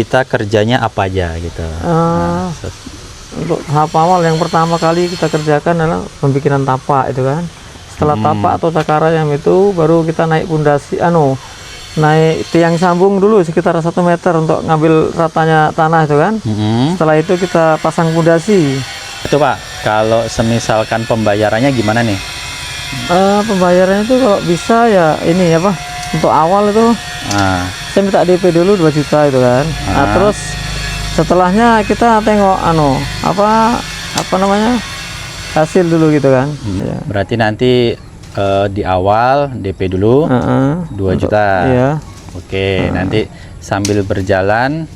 kita kerjanya apa aja gitu. Untuk tahap awal yang pertama kali kita kerjakan adalah pembikinan tapak itu kan. Setelah tapak atau takarayam itu baru kita naik pondasi, naik tiang sambung dulu sekitar 1 meter untuk ngambil ratanya tanah itu kan. Setelah itu kita pasang pondasi. Itu Pak, kalau semisalkan pembayarannya gimana nih? Pembayarannya itu kalau bisa ya ini apa, untuk awal itu saya minta DP dulu 2 juta itu kan. Nah, terus setelahnya kita tengok apa namanya, hasil dulu gitu kan. Berarti nanti di awal DP dulu 2 juta. Iya. Oke, nanti sambil berjalan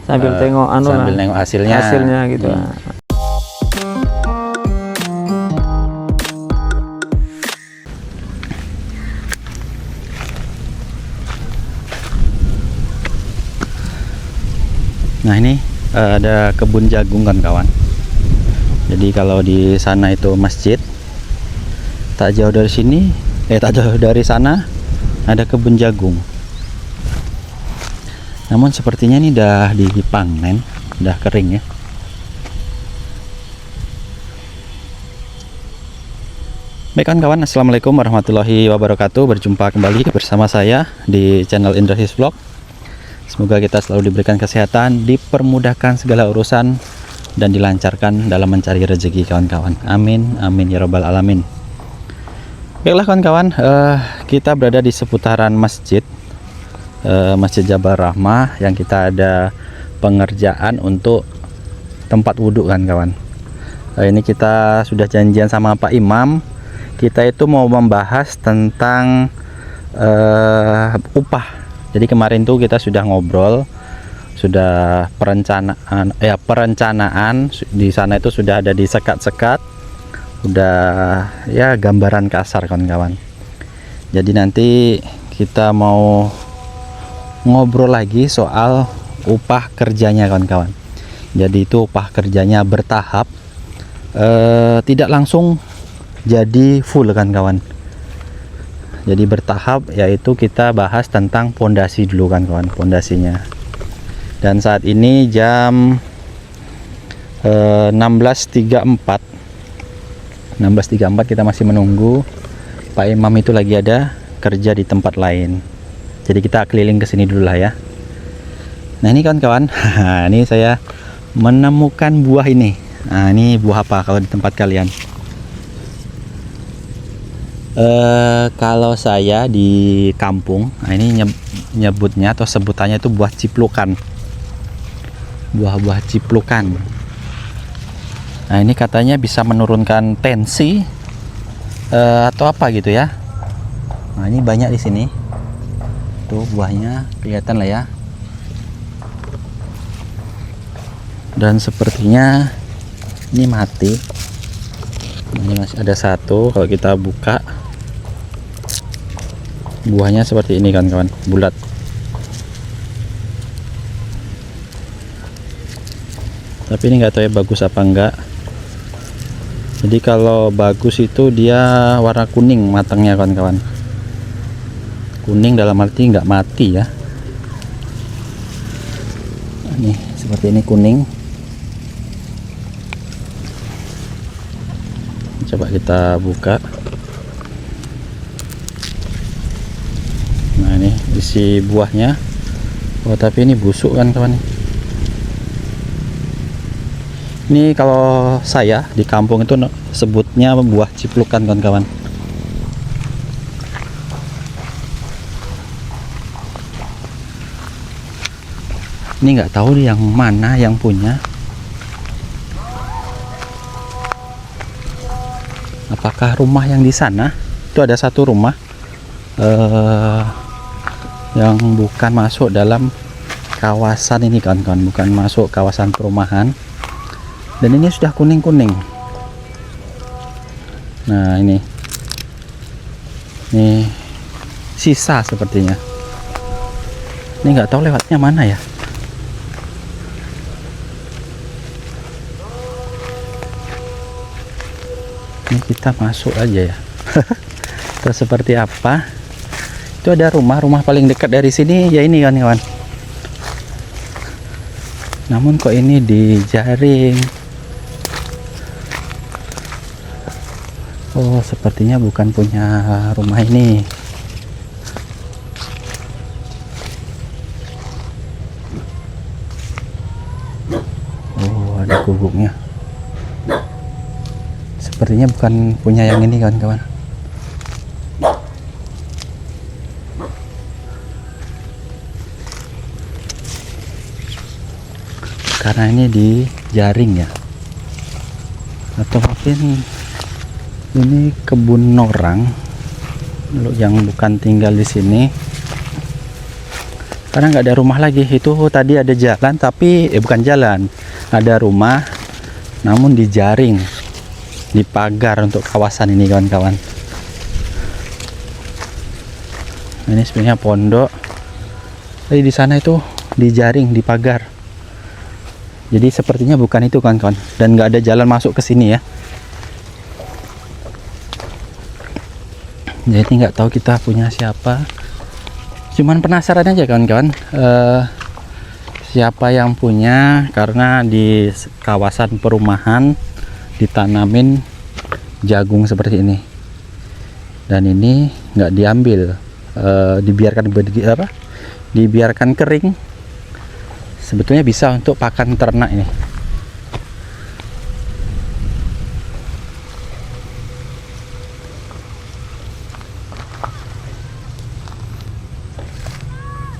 sambil tengok sambil nengok hasilnya gitu. Nah ini ada kebun jagung kan kawan. Jadi kalau di sana itu masjid, tak jauh dari sini, tak jauh dari sana ada kebun jagung. Namun sepertinya ini udah dipanen, udah kering ya. Baik kawan-kawan, assalamualaikum warahmatullahi wabarakatuh. Berjumpa kembali bersama saya di channel Indrahis Vlog. Semoga kita selalu diberikan kesehatan, dipermudahkan segala urusan, dan dilancarkan dalam mencari rezeki kawan-kawan. Amin, amin ya robbal alamin. Baiklah kawan-kawan, kita berada di seputaran masjid, Masjid Jabal Rahmah, yang kita ada pengerjaan untuk tempat wudhu kan kawan. Ini kita sudah janjian sama Pak Imam. Kita itu mau membahas tentang upah. Jadi kemarin tuh kita sudah ngobrol, sudah perencanaan di sana itu sudah ada disekat-sekat, udah ya gambaran kasar kawan-kawan. Jadi nanti kita mau ngobrol lagi soal upah kerjanya kawan-kawan. Jadi itu upah kerjanya bertahap, tidak langsung jadi full kan kawan. Jadi bertahap, yaitu kita bahas tentang pondasi dulu kan kawan, pondasinya. Dan saat ini jam 16.34 kita masih menunggu Pak Imam itu lagi ada kerja di tempat lain. Jadi kita keliling ke sini dulu lah ya. Nah ini kawan-kawan, ini saya menemukan buah ini. Nah ini buah apa kalau di tempat kalian? Kalau saya di kampung, nah ini nyebutnya atau sebutannya itu buah ciplukan. Buah-buah ciplukan. Nah ini katanya bisa menurunkan tensi atau apa gitu ya. Nah ini banyak di sini. Tuh buahnya kelihatan lah ya. Dan sepertinya ini mati. Ini masih ada satu. Kalau kita buka, buahnya seperti ini kawan-kawan, bulat. Tapi ini nggak tahu ya bagus apa enggak. Jadi kalau bagus itu dia warna kuning matangnya kawan-kawan. Kuning dalam arti nggak mati ya. Nih seperti ini kuning. Coba kita buka. Nah ini isi buahnya. Oh tapi ini busuk kan kawan. Ini kalau saya di kampung itu sebutnya buah ciplukan kawan-kawan. Ini nggak tahu yang mana yang punya. Apakah rumah yang di sana itu ada satu rumah yang bukan masuk dalam kawasan ini kawan-kawan, bukan masuk kawasan perumahan, dan ini sudah kuning-kuning. Nah ini sisa sepertinya. Ini nggak tahu lewatnya mana ya. Ini kita masuk aja ya. Terus seperti apa? Itu ada rumah paling dekat dari sini ya ini kan kawan. Namun kok ini dijaring? Oh, sepertinya bukan punya rumah ini. Oh, ada gubuknya. Sepertinya bukan punya yang ini, kawan-kawan. Karena ini dijaring ya. Atau mungkin ini kebun orang yang bukan tinggal di sini, karena nggak ada rumah lagi. Itu tadi ada jalan, tapi bukan jalan, ada rumah namun dijaring, dipagar untuk kawasan ini, kawan-kawan. Ini sebenarnya pondok, tapi di sana itu dijaring, dipagar. Jadi sepertinya bukan itu, kawan-kawan, dan nggak ada jalan masuk ke sini ya. Jadi nggak tahu kita punya siapa, cuman penasaran aja, kawan-kawan, siapa yang punya, karena di kawasan perumahan ditanamin jagung seperti ini, dan ini nggak diambil, dibiarkan kering. Sebetulnya bisa untuk pakan ternak ini.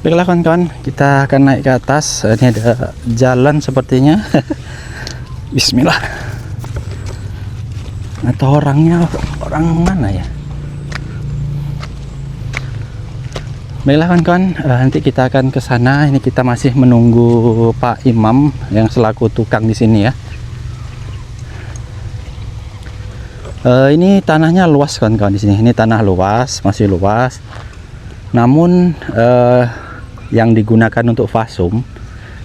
Baiklah, kawan-kawan, kita akan naik ke atas. Ini ada jalan sepertinya. Bismillah. Atau orangnya orang mana ya? Baiklah, kawan-kawan, nanti kita akan ke sana. Ini kita masih menunggu Pak Imam yang selaku tukang di sini ya. Ini tanahnya luas, kawan-kawan, di sini. Ini tanah luas, masih luas. Namun yang digunakan untuk fasum,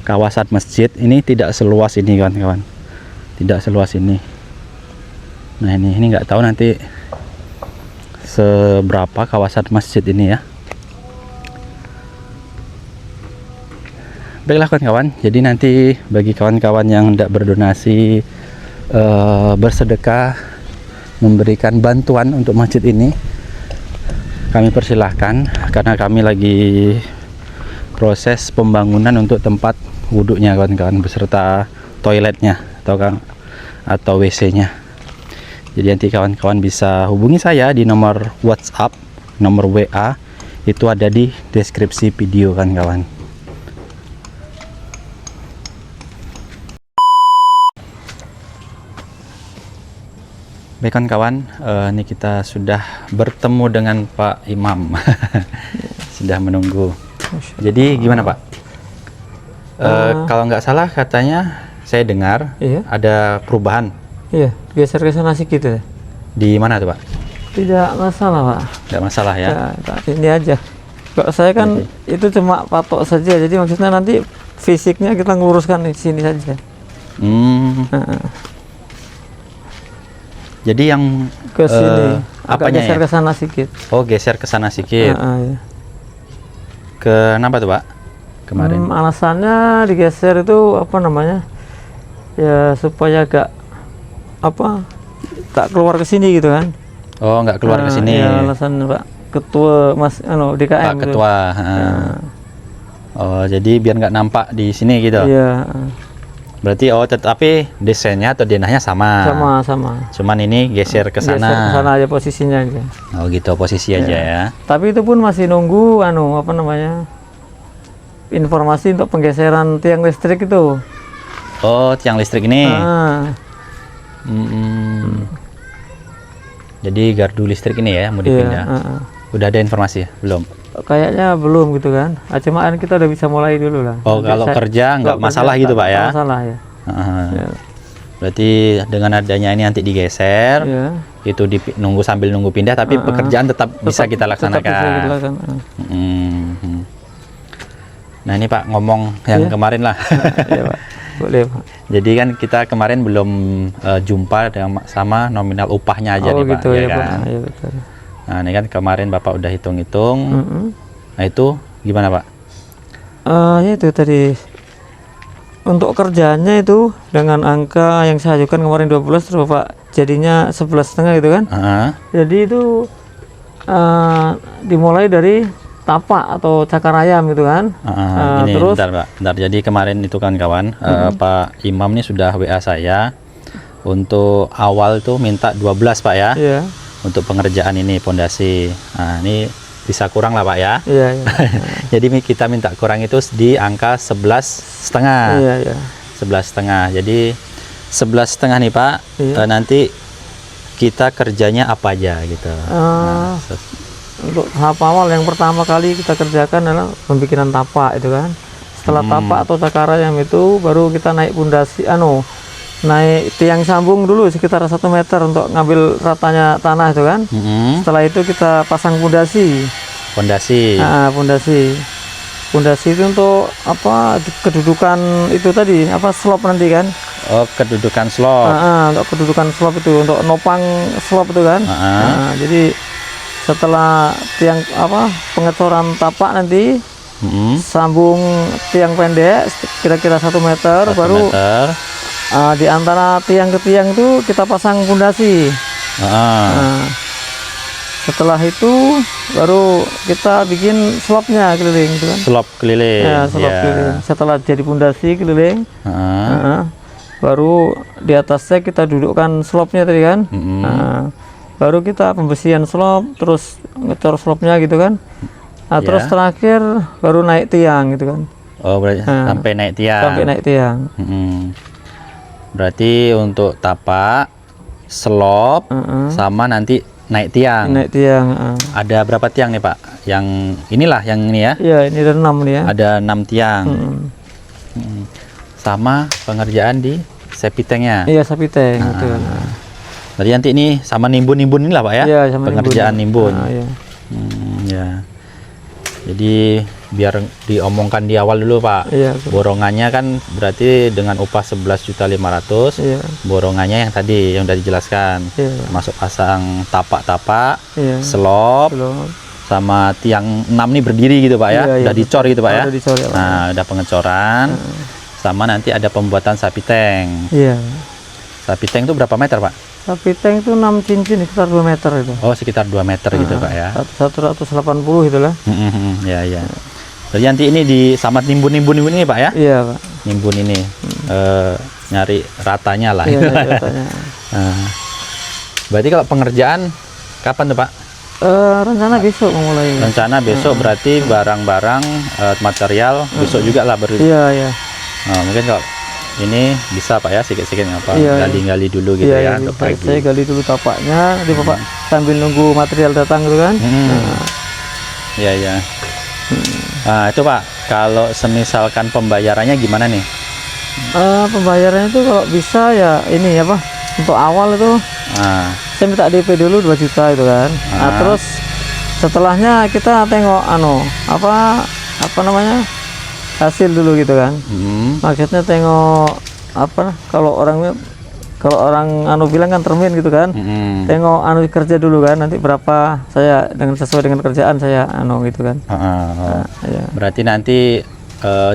kawasan masjid ini tidak seluas ini, kawan-kawan. Tidak seluas ini. Nah, ini nggak tahu nanti seberapa kawasan masjid ini ya. Baiklah, kawan-kawan, jadi nanti bagi kawan-kawan yang tidak berdonasi, bersedekah, memberikan bantuan untuk masjid ini, kami persilahkan, karena kami lagi proses pembangunan untuk tempat wudhunya, kawan-kawan, beserta toiletnya atau WC-nya. Jadi nanti kawan-kawan bisa hubungi saya di nomor WhatsApp, nomor WA, itu ada di deskripsi video, kawan-kawan. Baik, kawan-kawan, ini kita sudah bertemu dengan Pak Imam. Sudah menunggu. Jadi gimana, Pak? Kalau nggak salah katanya saya dengar ada perubahan. Iya, geser ke sana sedikit ya. Di mana tuh, Pak? Tidak masalah, Pak. Tidak masalah ya. Ya, ini aja. Kalau saya kan itu cuma patok saja. Jadi maksudnya nanti fisiknya kita ngeluruskan di sini saja. Jadi yang ke sini, agak apanya geser ya? ke sana sedikit. Oh, geser ke sana sedikit. Ya. Kenapa tuh, Pak? Kemarin. Alasannya digeser itu apa namanya? Ya supaya agak tak keluar ke sini gitu kan. Oh, nggak keluar ke sini. Ya, alasan Pak Ketua DKM. Pak Ketua. Ya. Oh, jadi biar nggak nampak di sini gitu. Iya. Berarti tetapi desainnya atau denahnya sama. Sama. Cuman ini geser ke sana. Geser ke sana aja posisinya aja. Oh, gitu posisi aja ya. Tapi itu pun masih nunggu informasi untuk penggeseran tiang listrik itu. Oh, tiang listrik ini. Jadi gardu listrik ini ya mau dipindah. Udah ada informasi ya? Belum? Kayaknya belum gitu kan. Cuma kita udah bisa mulai dulu lah. Oh, kalau kerja nggak masalah gitu, Pak ya? Masalah ya. Ya. Berarti dengan adanya ini nanti digeser, itu nunggu sambil nunggu pindah, tapi pekerjaan tetap bisa kita laksanakan. Tetap bisa kita laksanakan. Nah, ini Pak ngomong yang kemarin lah. Ya, Pak. Boleh, Pak. Jadi kan kita kemarin belum jumpa sama nominal upahnya aja nih, Pak. Gitu, ya, kan? Pak. Ya, betul. Nah, ini kan kemarin Bapak udah hitung-hitung. Nah, itu gimana, Pak? Ya itu tadi untuk kerjanya itu dengan angka yang saya ajukan kemarin 12, terus Bapak jadinya 11,5 gitu kan. Jadi itu dimulai dari tapak atau cakar ayam gitu kan. Ini terus bentar, Pak. Bentar. Jadi kemarin itu kan kawan, Pak Imam nih sudah WA saya untuk awal tuh minta 12 Pak ya. iya, Untuk pengerjaan ini pondasi. Nah, ini bisa kurang lah Pak ya. iya, iya. Jadi kita minta kurang itu di angka 11,5. Iya, iya. 11,5. Jadi 11,5 nih Pak. Iya. Nanti kita kerjanya apa aja gitu. Untuk tahap awal yang pertama kali kita kerjakan adalah pembikinan tapak itu kan. Setelah tapak atau cakar ayam itu baru kita naik pondasi, naik tiang sambung dulu sekitar 1 meter untuk ngambil ratanya tanah itu kan. Setelah itu kita pasang pondasi. Pondasi. Pondasi itu untuk apa, kedudukan itu tadi apa, slop nanti kan. Oh, kedudukan slop. Untuk kedudukan slop itu untuk nopang slop itu kan. Jadi setelah tiang apa, pengecoran tapak nanti sambung tiang pendek kira-kira 1 meter, 1 baru meter. di antara tiang ke tiang itu kita pasang pondasi. Setelah itu baru kita bikin slopnya keliling gitu kan. Slop keliling. Ya, slop keliling. Setelah jadi pondasi keliling, baru di atasnya kita dudukkan slopnya tadi kan. Baru kita pembesian slop, terus ngecor slopnya gitu kan. Terus terakhir baru naik tiang gitu kan. Oh, berarti sampai naik tiang. Sampai naik tiang. Berarti untuk tapak, slop, sama nanti naik tiang. Naik tiang. Ada berapa tiang nih Pak? Yang inilah, yang ini ya? Iya, ini ada 6 nih ya. Ada 6 tiang. Sama pengerjaan di septic tanknya. Iya, sapi tank gitu kan. Jadi nanti ini sama nimbun-nimbun inilah Pak ya? Iya, sama pengerjaan nimbun. Iya. Ya. Jadi biar diomongkan di awal dulu Pak. Iya. Borongannya kan berarti dengan upah 11.500.000. Iya. Borongannya yang tadi yang udah dijelaskan. Iya. Masuk pasang tapak-tapak, Iya. slop, Belum. sama tiang 6 nih berdiri gitu Pak ya. Iya, Udah dicor gitu Pak ya. Udah dicor, ya, Pak. Nah, udah pengecoran. Sama nanti ada pembuatan sapi tank. Iya. Sapi tank itu berapa meter Pak? Sapi tank itu 6 cincin sekitar 2 meter itu. Oh, sekitar 2 meter gitu Pak ya. 180 itulah. Ya, ya. Jadi nanti ini di sama nimbun-nimbun ini Pak ya? Iya, Pak. Nimbun ini nyari ratanya lah. Iya, ratanya. Berarti kalau pengerjaan kapan tuh Pak? Rencana besok memulai. Rencana besok berarti barang-barang material besok juga lah baru. Iya, iya. Mungkin kalau ini bisa Pak ya sikit-sikit apa gali-gali dulu gitu iya, ya untuk pagi. Saya gali dulu tapaknya, nanti Bapak sambil nunggu material datang gitu kan. Iya, iya. Coba kalau semisalkan pembayarannya gimana nih? Pembayarannya itu kalau bisa ya ini apa, untuk awal itu saya minta DP dulu 2 juta itu kan. Terus setelahnya kita tengok apa namanya, hasil dulu gitu kan. Maksudnya tengok apa, kalau orang bilang kan termin gitu kan. Tengok kerja dulu kan, nanti berapa saya dengan sesuai dengan kerjaan saya gitu kan. Ya. Berarti nanti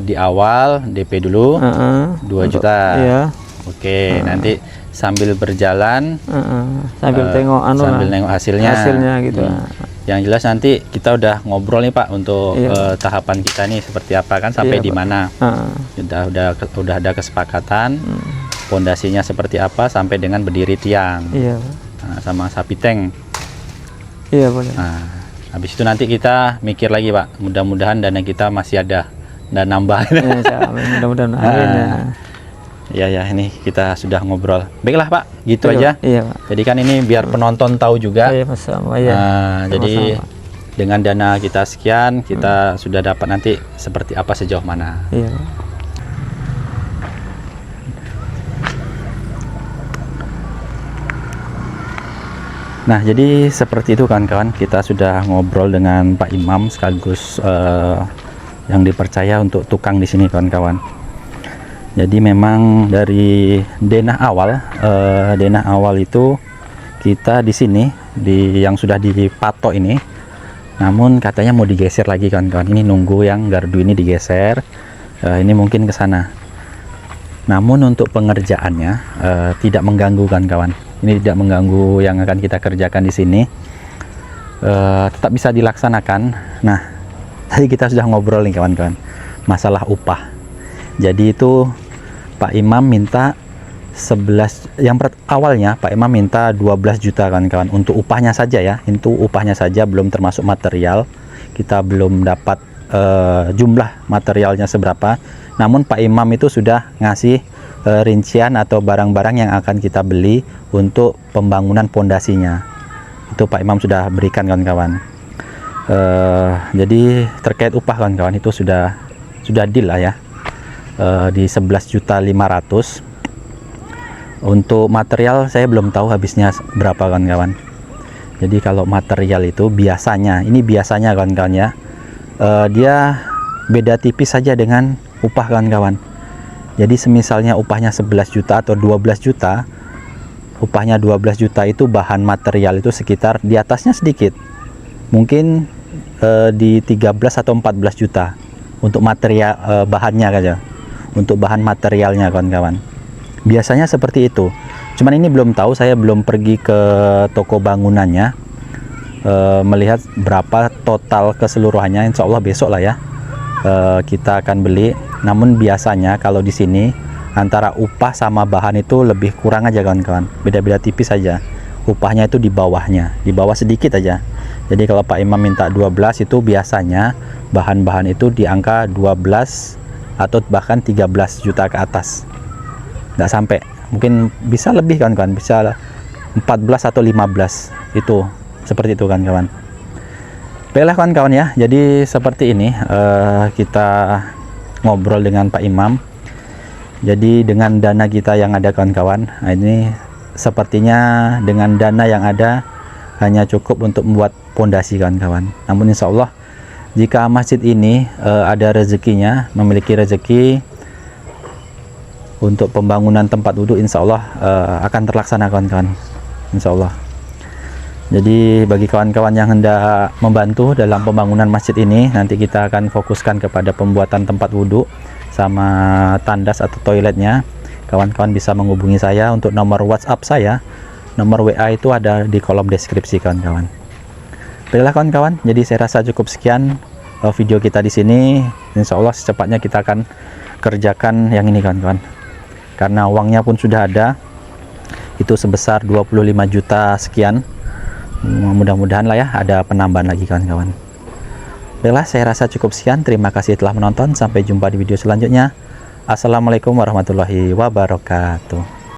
di awal DP dulu 2 juta. Iya. Oke, nanti sambil berjalan sambil tengok sambil nengok hasilnya gitu. Yang jelas nanti kita udah ngobrol nih Pak untuk tahapan kita nih seperti apa kan, sampai di mana. Udah ada kesepakatan pondasinya seperti apa sampai dengan berdiri tiang. Iya. Sama sapi tank. Iya, boleh. Habis itu nanti kita mikir lagi Pak. Mudah-mudahan dana kita masih ada dan nambah. Mudah-mudahan. Amin ya. Ya, ini kita sudah ngobrol. Baiklah Pak, gitu aja. Iya Pak. Jadi kan ini biar penonton tahu juga. Iya, jadi dengan dana kita sekian, kita sudah dapat nanti seperti apa sejauh mana. Iya. Nah, jadi seperti itu kawan-kawan, kita sudah ngobrol dengan Pak Imam sekaligus yang dipercaya untuk tukang di sini kawan-kawan. Jadi memang dari denah awal itu kita di sini yang sudah dipatok ini, namun katanya mau digeser lagi kawan-kawan. Ini nunggu yang gardu ini digeser, ini mungkin ke sana. Namun untuk pengerjaannya tidak mengganggu kawan-kawan. Ini tidak mengganggu yang akan kita kerjakan di sini. Tetap bisa dilaksanakan. Nah, tadi kita sudah ngobrol nih kawan-kawan masalah upah. Jadi itu Pak Imam minta 11, awalnya Pak Imam minta 12 juta kawan-kawan untuk upahnya saja ya. Itu upahnya saja, belum termasuk material. Kita belum dapat jumlah materialnya seberapa. Namun Pak Imam itu sudah ngasih rincian atau barang-barang yang akan kita beli untuk pembangunan pondasinya. Itu Pak Imam sudah berikan kawan-kawan. Jadi terkait upah kawan-kawan itu sudah deal lah ya. Di 11.500.000. Untuk material saya belum tahu habisnya berapa kawan-kawan. Jadi kalau material itu biasanya, ini biasanya kawan-kawan ya, dia beda tipis saja dengan upah kawan-kawan. Jadi semisalnya upahnya 11 juta atau 12 juta, upahnya 12 juta itu bahan material itu sekitar di atasnya sedikit. Mungkin di 13 atau 14 juta untuk material bahannya saja. Untuk bahan materialnya kawan-kawan. Biasanya seperti itu. Cuman ini belum tahu, saya belum pergi ke toko bangunannya melihat berapa total keseluruhannya. Insya Allah besok lah ya kita akan beli. Namun biasanya kalau di sini antara upah sama bahan itu lebih kurang aja kawan-kawan, beda-beda tipis saja. Upahnya itu di bawahnya, di bawah sedikit aja. Jadi kalau Pak Imam minta 12 itu biasanya bahan-bahan itu di angka 12 atau bahkan 13 juta ke atas. Nggak sampai, mungkin bisa lebih kawan-kawan, bisa 14 atau 15, itu seperti itu kawan-kawan. Baiklah kawan-kawan ya, jadi seperti ini kita ngobrol dengan Pak Imam. Jadi dengan dana kita yang ada kawan-kawan, nah ini sepertinya dengan dana yang ada hanya cukup untuk membuat pondasi kawan-kawan. Namun insya Allah jika masjid ini ada rezekinya, memiliki rezeki untuk pembangunan tempat wudhu, insya Allah akan terlaksana kawan-kawan, insya Allah. Jadi bagi kawan-kawan yang hendak membantu dalam pembangunan masjid ini, nanti kita akan fokuskan kepada pembuatan tempat wudhu sama tandas atau toiletnya. Kawan-kawan bisa menghubungi saya untuk nomor WhatsApp saya. Nomor WA itu ada di kolom deskripsi kawan-kawan. Baiklah kawan-kawan, jadi saya rasa cukup sekian video kita di sini. Insya Allah secepatnya kita akan kerjakan yang ini kawan-kawan. Karena uangnya pun sudah ada, itu sebesar 25 juta sekian. Mudah-mudahan lah ya ada penambahan lagi kawan-kawan. Baiklah, saya rasa cukup sekian. Terima kasih telah menonton. Sampai jumpa di video selanjutnya. Assalamualaikum warahmatullahi wabarakatuh.